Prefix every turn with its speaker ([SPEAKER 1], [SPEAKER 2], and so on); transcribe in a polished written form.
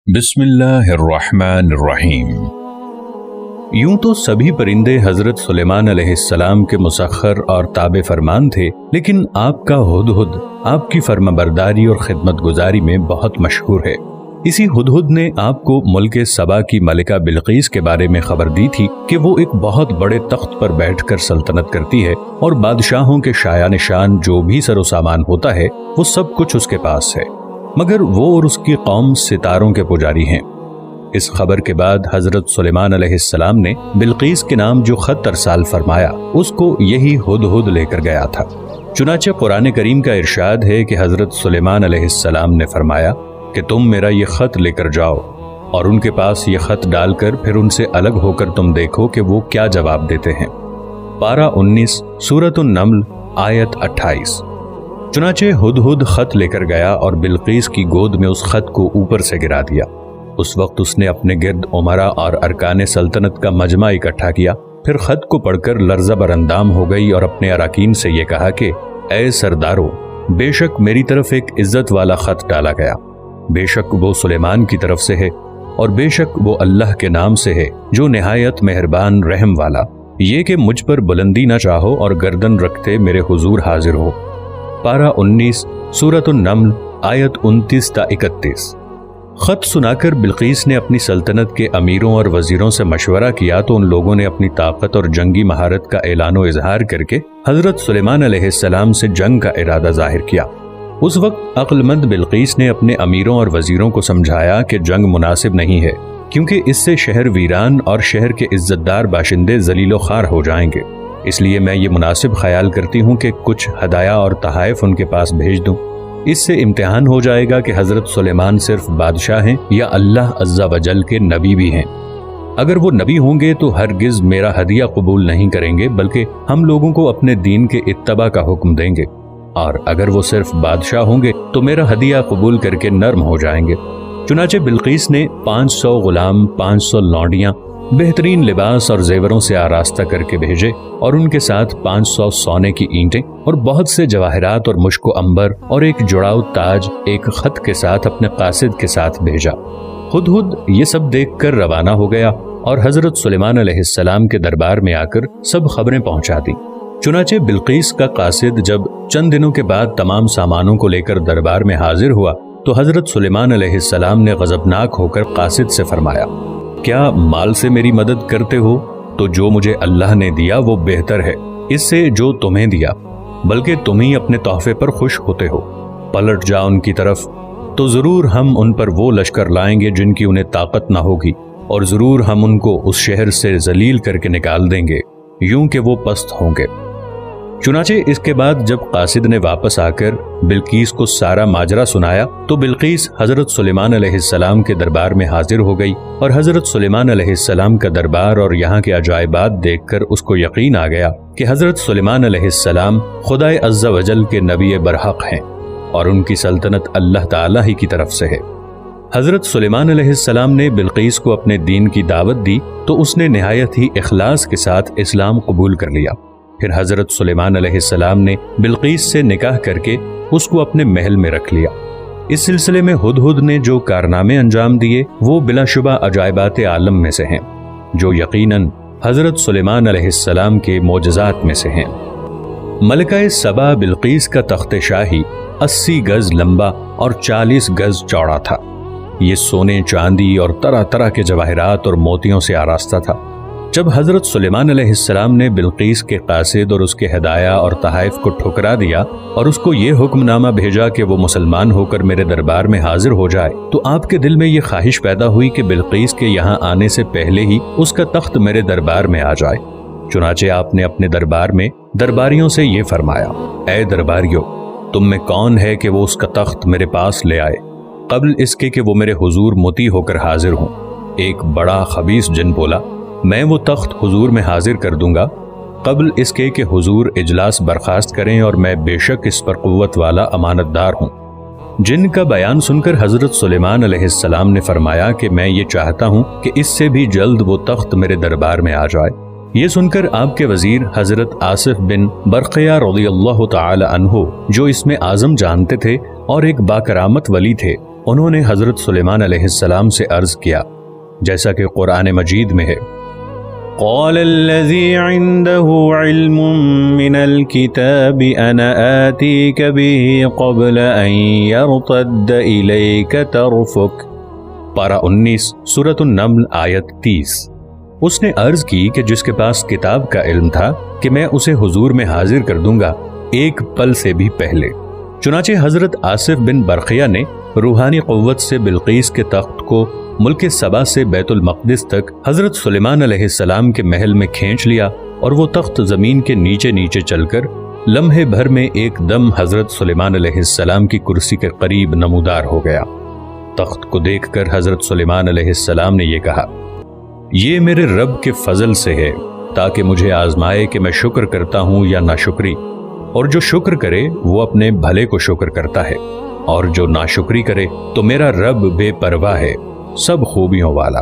[SPEAKER 1] बिस्मिल्लाहिर्रहमानिर्रहीम। यूं तो सभी परिंदे हजरत सुलेमान अलैहिस्सलाम के मुसख्खर और ताबे फरमान थे, लेकिन आपका हुदहुद आपकी फर्माबरदारी और खिदमत गुजारी में बहुत मशहूर है। इसी हुदहुद ने आपको मुल्क सबा की मलिका बिल्कीस के बारे में खबर दी थी कि वो एक बहुत बड़े तख्त पर बैठकर सल्तनत करती है और बादशाहों के शाया निशान जो भी सरो सामान होता है वो सब कुछ उसके पास है, मगर वो और उसकी कौम सितारों के पुजारी हैं। इस खबर के बाद हजरत सुलेमान अलैहिस्सलाम ने बिल्कीस के नाम जो खत अरसाल फरमाया उसको यही हुदहुद लेकर गया था। चुनाचे कुरान करीम का इरशाद है कि हजरत सुलेमान अलैहिस्सलाम ने फरमाया कि तुम मेरा ये खत लेकर जाओ और उनके पास ये खत डालकर फिर उनसे अलग होकर तुम देखो कि वो क्या जवाब देते हैं। पारा 19 सूरतुन नम्ल आयत 28। चुनाचे हुदहुद खत लेकर गया और बिल्कीस की गोद में उस खत को ऊपर से गिरा दिया। उस वक्त उसने अपने गिर्द उमरा और अरकान सल्तनत का मजमा इकट्ठा किया, फिर खत को पढ़कर लर्जा बरंदाम हो गई और अपने अराकीन से ये कहा कि ऐ सरदारों, बेशक मेरी तरफ एक इज्जत वाला खत डाला गया, बेशक वो सुलेमान की तरफ से है और बेशक वो अल्लाह के नाम से है जो निहायत मेहरबान रहम वाला, ये कि मुझ पर बुलंदी न चाहो और गर्दन रखते मेरे हुजूर हाजिर हो। पारा 19 सूरतुन नम्ल आयत 29 ता 31। खत सुनाकर बिल्कीस ने अपनी सल्तनत के अमीरों और वजीरों से मशवरा किया तो उन लोगों ने अपनी ताकत और जंगी महारत का ऐलानो इजहार करके हजरत सुलेमान अलैहिस्सलाम से जंग का इरादा जाहिर किया। उस वक्त अक्लमंद बिल्कीस ने अपने अमीरों और वजीरों को समझाया कि जंग मुनासिब नहीं है, क्योंकि इससे शहर वीरान और शहर के इज्जतदार बाशिंदे जलीलो खार हो जाएंगे। इसलिए मैं ये मुनासिब ख्याल करती हूँ कि कुछ हदाया और तहाइफ उनके पास भेज दूँ। इससे इम्तिहान हो जाएगा कि हजरत सुलेमान सिर्फ बादशाह हैं या अल्लाह अज़्ज़ा वजल के नबी भी हैं। अगर वो नबी होंगे तो हरगिज मेरा हदिया कबूल नहीं करेंगे, बल्कि हम लोगों को अपने दीन के इत्तबा का हुक्म देंगे, और अगर वो सिर्फ बादशाह होंगे तो मेरा हदिया कबूल करके नर्म हो जाएंगे। चुनाचे बिल्कीस ने 500 गुलाम, 500 लौंडियां बेहतरीन लिबास और जेवरों से आरास्ता करके भेजे और उनके साथ 500 सोने की ईंटें और बहुत से जवाहरात और मुश्को अंबर और एक जुड़ाऊ ताज एक खत के साथ अपने कासिद के साथ भेजा। हुदहुद ये सब देखकर रवाना हो गया और हजरत सुलेमान अलैहिस्सलाम के दरबार में आकर सब खबरें पहुंचा दी। चुनाचे बिल्कीस का कासिद जब चंद दिनों के बाद तमाम सामानों को लेकर दरबार में हाजिर हुआ तो हजरत सुलेमान अलैहिस्सलाम ने गजबनाक होकर कासिद से फरमाया, क्या माल से मेरी मदद करते हो? तो जो मुझे अल्लाह ने दिया वो बेहतर है इससे जो तुम्हें दिया, बल्कि तुम ही अपने तोहफे पर खुश होते हो। पलट जाओ उनकी तरफ तो जरूर हम उन पर वो लश्कर लाएंगे जिनकी उन्हें ताकत ना होगी, और जरूर हम उनको उस शहर से जलील करके निकाल देंगे, यूं कि वो पस्त होंगे। चुनाचे इसके बाद जब कासिद ने वापस आकर बिल्कीस को सारा माजरा सुनाया तो बिल्कीस हजरत सुलेमान अलैहिस्सलाम के दरबार में हाजिर हो गई और हजरत सुलेमान अलैहिस्सलाम का दरबार और यहाँ के अजायबात देखकर उसको यकीन आ गया कि हजरत सुलेमान अलैहिस्सलाम खुदाए अज़्ज़ा वजल के नबी बरहक हैं और उनकी सल्तनत अल्लाह ताला ही की तरफ से है। हजरत सुलेमान अलैहिस्सलाम ने बिल्कीस को अपने दीन की दावत दी तो उसने निहायत ही इखलास के साथ इस्लाम कबूल कर लिया। फिर हजरत सुलेमान अलैहिस्सलाम ने बिल्कीस से निकाह करके उसको अपने महल में रख लिया। इस सिलसिले में हुदहुद ने जो कारनामे अंजाम दिए वो बिलाशुबा अजायबात आलम में से हैं, जो यकीनन हजरत सुलेमान अलैहिस्सलाम के मोजज़ात में से हैं। मलिका सबा बिल्कीस का तख्त शाही 80 गज लंबा और 40 गज चौड़ा था। ये सोने, चांदी और तरह तरह के जवाहरात और मोतियों से आरास्ता था। जब हजरत सुलेमान अलैहिस्सलाम ने बिल्कीस के कासिद और उसके हदाया और तहाइफ को ठुकरा दिया और उसको ये हुक्मनामा भेजा कि वो मुसलमान होकर मेरे दरबार में हाजिर हो जाए, तो आपके दिल में ये ख्वाहिश पैदा हुई कि बिल्कीस के यहाँ आने से पहले ही उसका तख्त मेरे दरबार में आ जाए। चुनाचे आपने अपने दरबार में दरबारियों से ये फरमाया, ऐ दरबारियों, तुम में कौन है कि वो उसका तख्त मेरे पास ले आए कबल इसके कि वो मेरे हुजूर मुती होकर हाजिर हों। एक बड़ा खबीस जिन बोला, मैं वो तख्त हुजूर में हाजिर कर दूंगा कबल इसके कि हुजूर इजलास बर्खास्त करें और मैं बेशक इस पर कुव्वत वाला अमानतदार हूँ। जिन का बयान सुनकर हजरत सुलेमान अलैहिस्सलाम ने फरमाया कि मैं ये चाहता हूँ कि इससे भी जल्द वो तख्त मेरे दरबार में आ जाए। ये सुनकर आपके वजीर हजरत आसिफ बिन बरक़िया रज़ियल्लाहु ताला अन्हु, जो इसमें आज़म जानते थे और एक बाकरामत वली थे, انہوں نے حضرت سلیمان علیہ السلام سے عرض کیا جیسا کہ قرآن مجید میں ہے، قال الذي عنده علم من الكتاب انا آتيك به قبل ان يرتد اليك طرفك، پارہ 19 سورۃ النمل آیت 30۔ اس نے عرض کی کہ جس کے پاس کتاب کا علم تھا کہ میں اسے حضور میں حاضر کر دوں گا ایک پل سے بھی پہلے۔ چنانچہ حضرت آصف بن برقیہ نے روحانی قوت سے بلقیس کے تخت کو ملک سبا سے بیت المقدس تک حضرت سلیمان علیہ السلام کے محل میں کھینچ لیا، اور وہ تخت زمین کے نیچے نیچے چل کر لمحے بھر میں ایک دم حضرت سلیمان علیہ السلام کی کرسی کے قریب نمودار ہو گیا۔ تخت کو دیکھ کر حضرت سلیمان علیہ السلام نے یہ کہا، یہ میرے رب کے فضل سے ہے تاکہ مجھے آزمائے کہ میں شکر کرتا ہوں یا ناشکری، اور جو شکر کرے وہ اپنے بھلے کو شکر کرتا ہے، اور جو ناشکری کرے تو میرا رب بے پرواہ ہے، سب خوبیوں والا۔